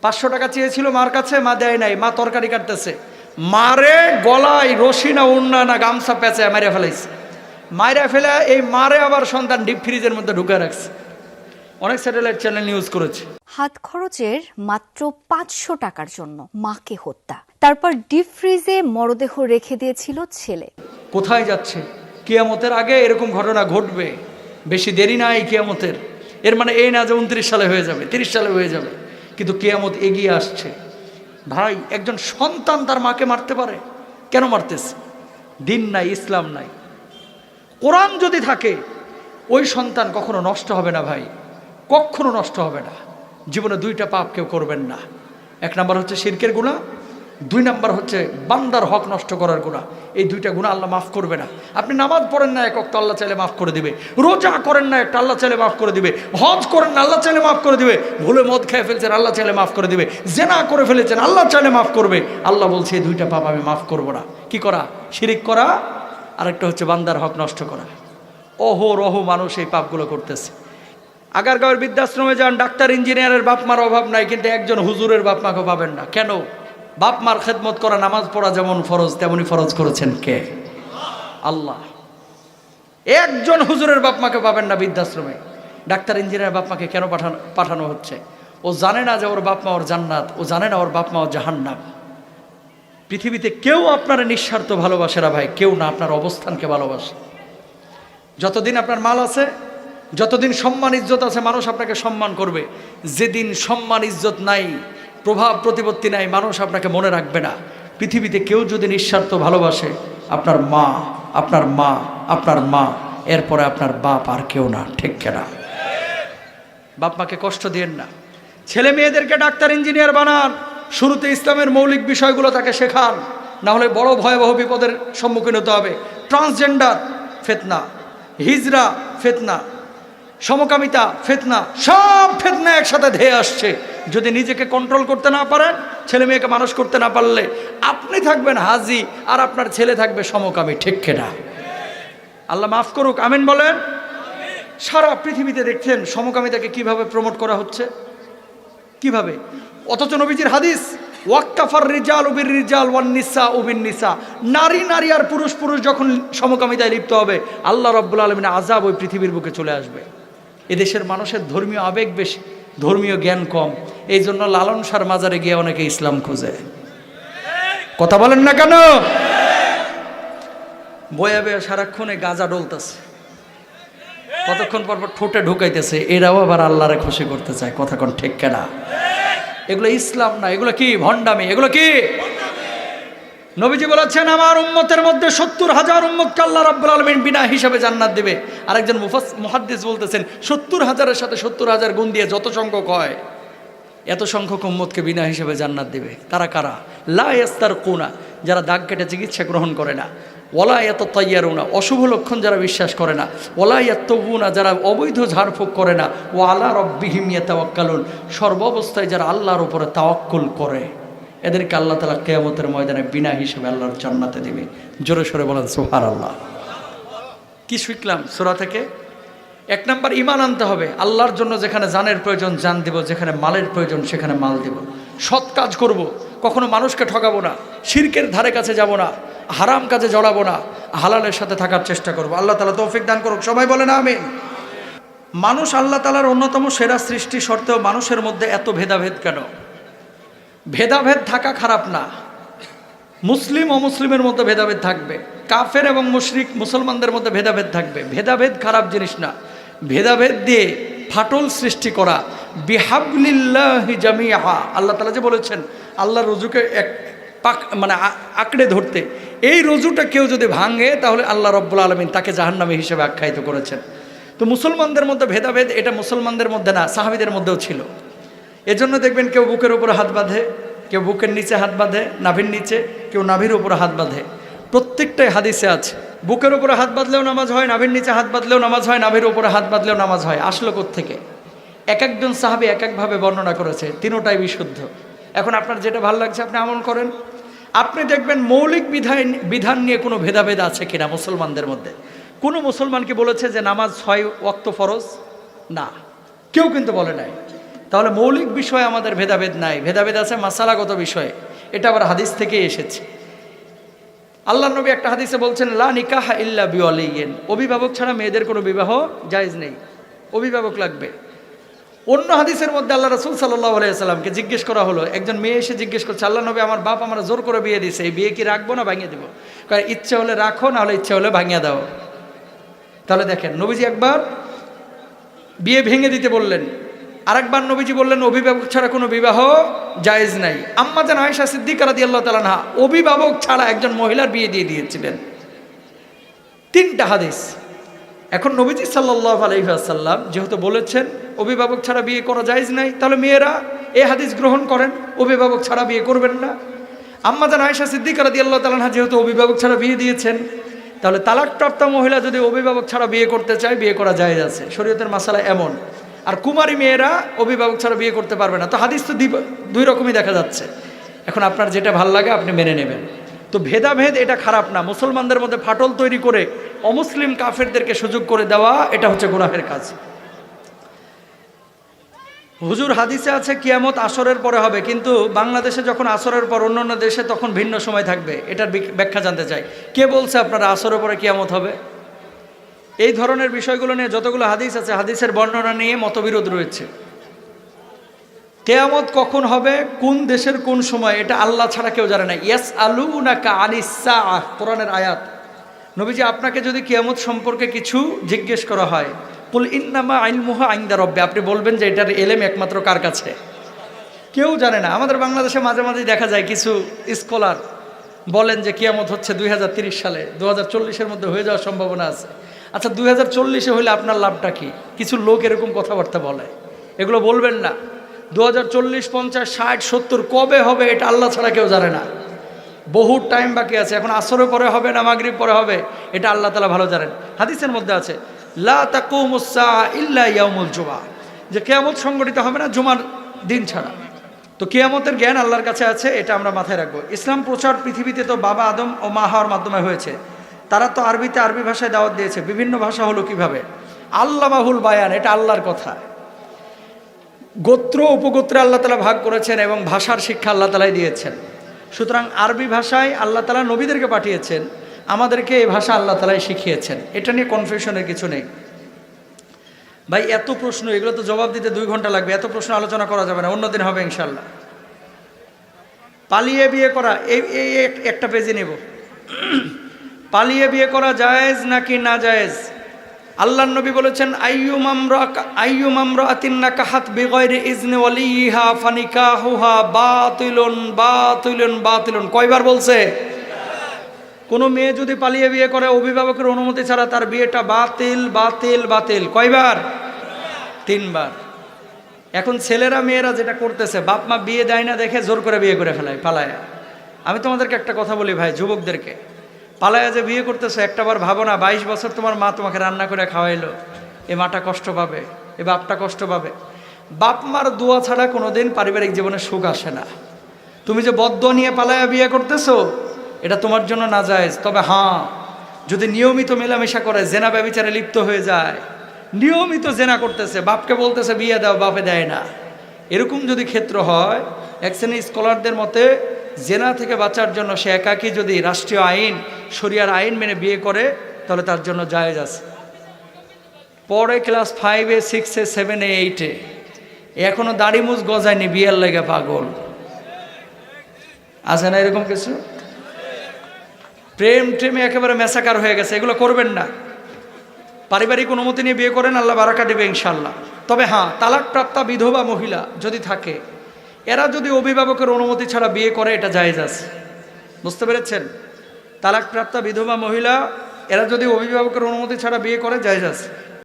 500 টাকা চেয়েছিল মার কাছে, মা দেয় নাই, মা তরকারি কাটতেছে, মারে গলায় রশি না উন্না না গামছা পেঁচে মারিয়া ফেলাইছে। মারিয়া ফেলে এই মারে আবার সন্তান ডিপ ফ্রিজের মধ্যে ঢুকে রাখছে। অনেক স্যাটেলাইট চ্যানেল নিউজ করেছে। হাত খরচের মাত্র 500 টাকার জন্য মাকে হত্যা, তারপর ডিপ ফ্রিজে মরদেহ রেখে দিয়েছিল ছেলে। কোথায় যাচ্ছে? কিয়ামতের আগে এরকম ঘটনা ঘটবে, বেশি দেরি নাই কিয়ামতের। এর মানে এই না যে 29 সালে হয়ে যাবে, 30 সালে হয়ে যাবে, কিন্তু কিয়ামত এগিয়ে আসছে। ভাই, একজন সন্তান তার মাকে মারতে পারে? কেন মারতেছে? দিন নাই, ইসলাম নাই। কোরআন যদি থাকে ওই সন্তান কখনো নষ্ট হবে না ভাই, কখনো নষ্ট হবে না। জীবনে 2টা পাপ কেউ করবেন না। 1 নাম্বার হচ্ছে শিরকের গুনাহ, 2 নাম্বার হচ্ছে বান্দার হক নষ্ট করার গুনাহ। এই 2টা গুনাহ আল্লাহ মাফ করবে না। আপনি নামাজ পড়েন না 1 ওয়াক্ত, আল্লাহ চাইলে মাফ করে দিবে। রোজা করেন না একটা, আল্লাহ চাইলে মাফ করে দিবে। হজ করেন না, আল্লাহ চাইলে মাফ করে দিবে। ভুলে মদ খেয়ে ফেলছেন, আল্লাহ চাইলে মাফ করে দিবে। জেনা করে ফেলেছেন, আল্লাহ চাইলে মাফ করবে। আল্লাহ বলছে এই 2টা পাপ আমি মাফ করব না। কি করা? শিরিক করা, আরেকটা হচ্ছে বান্দার হক নষ্ট করা। অহরহ মানুষ এই পাপগুলো করতেছে। আগারগাঁওয়ের বৃদ্ধাশ্রমে যান, ডাক্তার ইঞ্জিনিয়ারের বাপ মার অভাব নাই, কিন্তু একজন হুজুরের বাপ মাকে পাবেন না। কেন? বাপ মার খেদমত করা, নামাজ পড়া যেমন ফরজ তেমনি ফরজ করেছেন কে? আল্লাহ। একজন হুজুরের বাপ মাকে পাবেন না বৃদ্ধাশ্রমে। ডাক্তার ইঞ্জিনিয়ার বাপ মাকে কেন পাঠানো হচ্ছে? ও জানে না যে ওর বাপ মা ওর জান্নাত, ও জানে না ওর বাপ মা ওর জাহান্নাম। পৃথিবীতে কেউ আপনার নিঃস্বার্থ ভালোবাসে না ভাই, কেউ না। আপনার অবস্থানকে ভালোবাসে। যতদিন আপনার মাল আছে, যতদিন সম্মান ইজ্জত আছে, মানুষ আপনাকে সম্মান করবে। যেদিন সম্মান ইজ্জত নাই, প্রভাব প্রতিপত্তি নাই, মানুষ আপনাকে মনে রাখবে না। পৃথিবীতে কেউ যদি নিঃস্বার্থ ভালোবাসে, আপনার মা, আপনার মা, আপনার মা, এরপরে আপনার বাপ, আর কেউ না। ঠিক কেনা? বাপ মাকে কষ্ট দিয়েন না। ছেলে মেয়েদেরকে ডাক্তার ইঞ্জিনিয়ার বানান, শুরুতে ইসলামের মৌলিক বিষয়গুলো তাকে শেখান, না হলে বড় ভয়াবহ বিপদের সম্মুখীন হতে হবে। ট্রান্সজেন্ডার ফিতনা, হিজরা ফিতনা, সমকামিতা ফিতনা, সব ফিতনা একসাথে ধেয়ে আসছে। যদি নিজেকে কন্ট্রোল করতে না পারেন, ছেলে মেয়েকে মানুষ করতে না পারলে, আপনি থাকবেন হাজি আর আপনার ছেলে থাকবে সমকামী। ঠিক কিনা? আল্লাহ মাফ করুক, আমিন বলেন। সারা পৃথিবীতে দেখছেন সমকামিতাকে কিভাবে প্রমোট করা হচ্ছে, কিভাবে। অথচ নবীজির হাদিস, ওয়াক্তাফার রিজাল উবির রিজাল ওয়ান নিসা উবিন নিসা, নারী নারী আর পুরুষ পুরুষ যখন সমকামিতায় লিপ্ত হবে, আল্লাহ রাব্বুল আলামিনের আযাব ওই পৃথিবীর বুকে চলে আসবে। এদেশের মানুষের ধর্মীয় আবেগ বেশি, ধর্মীয় জ্ঞান কম। এই জন্য লালন শাহর মাজারে গিয়ে অনেকে ইসলাম খোঁজে। কথা বলেন না কেন? বয়া বয়া সারাক্ষণে গাঁজা ডলতেছে, কতক্ষণ পর পর ঠোঁটে ঢুকাইতেছে, এরাও আবার আল্লাহরে খুশি করতে চায়। কথা কোন ঠিক কেনা? এগুলো ইসলাম না, এগুলো কি? ভণ্ডামি। এগুলো কি? নবীজি বলেছেন, আমার উম্মতের মধ্যে 70,000 উম্মতকে আল্লাহ রাব্বুল আলামিন বিনা হিসাবে জান্নাত দিবে। আরেকজন মুহাদ্দিস বলতেছেন, 70,000-এর সাথে 70,000 গুণ দিয়ে যত সংখ্যক হয়, এত সংখ্যক উম্মতকে বিনা হিসাবে জান্নাত দিবে। তারা কারা? লা ইয়াস্তারকুনা, যারা দাগ কেটে চিকিৎসা গ্রহণ করে না। ওয়ালা ইয়াতাতায়্যারুনা, অশুভ লক্ষণ যারা বিশ্বাস করে না। ওয়ালা ইয়াত্তাবুনা, যারা অবৈধ ঝাড়ফুঁক করে না। ওয়া আলা রাব্বিহিম ইয়াতাওয়াক্কালুন, সর্বাবস্থায় যারা আল্লাহর উপরে তাওয়াক্কুল করে, এদেরকে আল্লাহ তাআলা কিয়ামতের ময়দানে বিনা হিসেবে আল্লাহর জান্নাতে দেবে। জোরে সোরে বলেন সুবহানাল্লাহ। কি শিখলাম সূরা থেকে? 1 নাম্বার, ঈমান আনতে হবে। আল্লাহর জন্য যেখানে জানের প্রয়োজন জান দেব, যেখানে মালের প্রয়োজন সেখানে মাল দেব। সৎ কাজ করব, কখনো মানুষকে ঠকাবো না, শিরকের ধারে কাছে যাব না, হারাম কাজে জড়াবো না, হালালের সাথে থাকার চেষ্টা করব। আল্লাহ তাআলা তৌফিক দান করুক। সবাই বলেন আমিন। মানুষ আল্লাহ তাআলার অন্যতম সেরা সৃষ্টি, সত্ত্বেও মানুষের মধ্যে এত ভেদাভেদ কেন? ভেদাভেদ থাকা খারাপ না। মুসলিম ও মুসলিমের মধ্যে ভেদাভেদ থাকবে, কাফের এবং মুশরিক মুসলমানদের মধ্যে ভেদাভেদ থাকবে। ভেদাভেদ খারাপ জিনিস না। ভেদাভেদ দিয়ে ফাটল সৃষ্টি করা, বিহাবলিল্লাহি জামিআ, আল্লাহ তাআলা যে বলেছেন আল্লাহর রুজুকে এক মানে আঁকড়ে ধরতে, এই রুজুটা কেউ যদি ভাঙে তাহলে আল্লাহ রাব্বুল আলামিন তাকে জাহান্নামী হিসেবে আখ্যায়িত করেছেন। তো মুসলমানদের মধ্যে ভেদাভেদ, এটা মুসলমানদের মধ্যে না, সাহাবীদের মধ্যেও ছিল। এজন্য দেখবেন কেউ বুকের উপরে হাত বাঁধে, কেউ বুকের নিচে হাত বাঁধে, নাভির নিচে, কেউ নাভির উপরে হাত বাঁধে। প্রত্যেকটাই হাদিসে আছে। বুকের উপরে হাত বাঁধলেও নামাজ হয়, নাভির নিচে হাত বাঁধলেও নামাজ হয়, নাভির উপরে হাত বাঁধলেও নামাজ হয়। আসলো কোত্থেকে? এক একজন সাহাবী এক একভাবে বর্ণনা করেছে, তিনোটাই বিশুদ্ধ। এখন আপনার যেটা ভালো লাগছে আপনি আমল করেন। আপনি দেখবেন মৌলিক বিধান নিয়ে কোনো ভেদাভেদ আছে কিনা মুসলমানদের মধ্যে। কোনো মুসলমান কি বলেছে যে নামাজ 6 ওয়াক্ত ফরজ? না, কেউ কিন্তু বলে নাই। তাহলে মৌলিক বিষয়ে আমাদের ভেদাভেদ নাই, ভেদাভেদ আছে মাসালাগত বিষয়ে। এটা আবার হাদিস থেকে এসেছে। আল্লাহ নবী একটা হাদিসে বলছেন, লা নিকাহা ইল্লা বিওয়ালিয়িন, অভিভাবক ছাড়া মেয়েদের কোনো বিবাহ জায়েজ নেই, অভিভাবক লাগবে। অন্য হাদিসের মধ্যে আল্লাহ রাসূল সাল্লাল্লাহু আলাইহি সাল্লামকে জিজ্ঞেস করা হলো, একজন মেয়ে এসে জিজ্ঞেস করছে, আল্লাহ নবী আমার বাপ আমার জোর করে বিয়ে দিয়েছে, এই বিয়ে কি রাখবো না ভাঙিয়ে দেবো? কারণ ইচ্ছে হলে রাখো, না হলে ইচ্ছে হলে ভাঙিয়ে দাও। তাহলে দেখেন, নবীজি একবার বিয়ে ভেঙে দিতে বললেন, আরেকবার নবীজি বললেন অভিভাবক ছাড়া কোনো বিবাহ জায়েজ নাই। আম্মা জান আয়েশা সিদ্দিকা রাদিয়াল্লাহু তাআলা আনহা অভিভাবক ছাড়া একজন মহিলার বিয়ে দিয়ে দিয়েছিলেন। 3টা হাদিস। এখন নবীজি সাল্লাল্লাহু আলাইহি ওয়াসাল্লাম যেহেতু বলেছেন অভিভাবক ছাড়া বিয়ে করা জায়েজ নাই, তাহলে মেয়েরা এই হাদিস গ্রহণ করেন, অভিভাবক ছাড়া বিয়ে করবেন না। আম্মা জান আয়েশা সিদ্দিকা রাদিয়াল্লাহু তাআলা আনহা যেহেতু অভিভাবক ছাড়া বিয়ে দিয়েছেন, তাহলে তালাকপ্রাপ্ত মহিলা যদি অভিভাবক ছাড়া বিয়ে করতে চায় বিয়ে করা জায়েজ আছে, শরীয়তের মাসালা এমন। আর কুমারী মেয়েরা অভিভাবক ছাড়া বিয়ে করতে পারবে না। তো হাদিস তো 2 রকমই দেখা যাচ্ছে। এখন আপনার যেটা ভাল লাগে আপনি মেনে নেবেন। তো ভেদাভেদ এটা খারাপ না, মুসলমানদের মধ্যে ফাটল তৈরি করে অমুসলিম কাফেরদেরকে সুযোগ করে দেওয়া এটা হচ্ছে গুনাহের কাজ। হুজুর হাদিসে আছে কিয়ামত আসরের পরে হবে, কিন্তু বাংলাদেশে যখন আসরের পর, অন্যান্য দেশে তখন ভিন্ন সময় থাকবে। এটার ব্যাখ্যা জানতে চাই, কে বলছে আপনারা আসরের পরে কিয়ামত হবে? এই ধরনের বিষয়গুলো নিয়ে যতগুলো হাদিস আছে, হাদিসের বর্ণনা নিয়ে মতবিরোধ রয়েছে। কিয়ামত কখন হবে, কোন দেশের কোন সময়, এটা আল্লাহ ছাড়া কেউ জানে না। ইয়াসআলুনাকা আনিস সাআহ, কোরআনের আয়াত। নবীজি আপনাকে যদি কিয়ামত সম্পর্কে কিছু জিজ্ঞেস করা হয়, কুল ইন্নামা ইলমুহা ইনদা রাব্বি, আপনি বলবেন যে এটার এলেম একমাত্র কার কাছে? কেউ জানে না। আমাদের বাংলাদেশে মাঝে মাঝে দেখা যায় কিছু স্কলার বলেন যে কিয়ামত হচ্ছে 2030 সালে, 2040-এর মধ্যে হয়ে যাওয়ার সম্ভাবনা আছে। আচ্ছা 2040-এ হলে আপনার লাভটা কি? কিছু লোক এরকম কথাবার্তা বলে, এগুলো বলবেন না। 2040, 50, 60, 70 কবে হবে এটা আল্লাহ ছাড়া কেউ জানে না। বহু টাইম বাকি আছে। এখন আসরের পরে হবে না মাগরিব পরে হবে এটা আল্লাহ তাআলা ভালো জানেন। হাদিসের মধ্যে আছে লা তাকুমুস সাআ ইল্লা ইয়াউমুল জুমআ, যে কিয়ামত সংগঠিত হবে না জুমার দিন ছাড়া। তো কিয়ামতের জ্ঞান আল্লাহর কাছে আছে, এটা আমরা মাথায় রাখবো। ইসলাম প্রচার পৃথিবীতে তো বাবা আদম ও মা হাওয়ার মাধ্যমে হয়েছে। তারা তো আরবিতে আরবি ভাষায় দাওয়াত দিয়েছে। বিভিন্ন ভাষা হলো কিভাবে? আল্লামাহুল বায়ান, এটা আল্লাহর কথা। গোত্র উপগোত্রে আল্লাহ তাআলা ভাগ করেছেন এবং ভাষার শিক্ষা আল্লাহ তাআলাই দিয়েছেন। সুতরাং আরবি ভাষায় আল্লাহ তাআলা নবীদেরকে পাঠিয়েছেন, আমাদেরকে এই ভাষা আল্লাহ তাআলাই শিখিয়েছেন। এটা নিয়ে কনফিউশনের কিছু নেই। ভাই এত প্রশ্ন, এগুলো তো জবাব দিতে 2 ঘন্টা লাগবে, এত প্রশ্ন আলোচনা করা যাবে না, অন্যদিন হবে ইনশাল্লাহ। পালিয়ে বিয়ে করা, এই একটা পেজে নেব। পালিয়ে বিয়ে করা জায়েজ নাকি না জায়েজ? আল্লাহর নবী বলেছেন আইয়ুম আমরাতিন নাকাহাত বিগাইরি ইজনি ওয়ালিহা ফানিকাহুহা বাতিলুন বাতিলুন বাতিলুন। কয়বার বলছে? কোন মেয়ে যদি পালিয়ে বিয়ে করে অভিভাবকের অনুমতি ছাড়া, তার বিয়েটা বাতিল বাতিল বাতিল। কয়বার? 3 বার। এখন ছেলেরা মেয়েরা যেটা করতেছে, বাপ মা বিয়ে দেয় না দেখে জোর করে বিয়ে করে ফেলায় পালায়া। আমি তোমাদেরকে একটা কথা বলি ভাই, যুবকদেরকে, পালায়া যে বিয়ে করতেছে একটাবার ভাবো না 22 বছর তোমার মা তোমাকে রান্না করে খাওয়াইলো, এ মাটা কষ্ট পাবে, এ বাপটা কষ্ট পাবে। বাপ মার দোয়া ছাড়া কোনোদিন পারিবারিক জীবনে সুখ আসে না। তুমি যে বদদোয়া নিয়ে পালায়া বিয়ে করতেছো এটা তোমার জন্য নাজায়েজ। তবে হ্যাঁ, যদি নিয়মিত মেলামেশা করে, জেনা ব্যভিচারে লিপ্ত হয়ে যায়, নিয়মিত জেনা করতেছে, বাপকে বলতেছে বিয়ে দাও, বাপে দেয় না, এরকম যদি ক্ষেত্র হয়, এক শ্রেণীর স্কলারদের মতে জেনা থেকে বাঁচার জন্য সে একাকী যদি রাষ্ট্রীয় আইন, শরিয়ার আইন মেনে বিয়ে করে, তাহলে তার জন্য জায়েজ আছে। পরে ক্লাস 5-এ 6-এ 7-এ 8-এ এখনো দাড়ি মুছ গজায়নি, বিয়ের লেগে পাগল আছে না এরকম কিছু? প্রেম ট্রেমে একেবারে মেসাকার হয়ে গেছে। এগুলো করবেন না। পারিবারিক অনুমতি নিয়ে বিয়ে করেন, আল্লাহ বারাকা দেবে ইনশাল্লাহ। তবে হ্যাঁ, তালাকপ্রাপ্তা বিধবা মহিলা যদি থাকে, এরা যদি অভিভাবকের অনুমতি ছাড়া বিয়ে করে, এটা জায়েজ আছে। বুঝতে পেরেছেন? তালাকপ্রাপ্তা বিধবা মহিলা এরা যদি অভিভাবকের অনুমতি ছাড়া বিয়ে করে, জায়েজ আছে।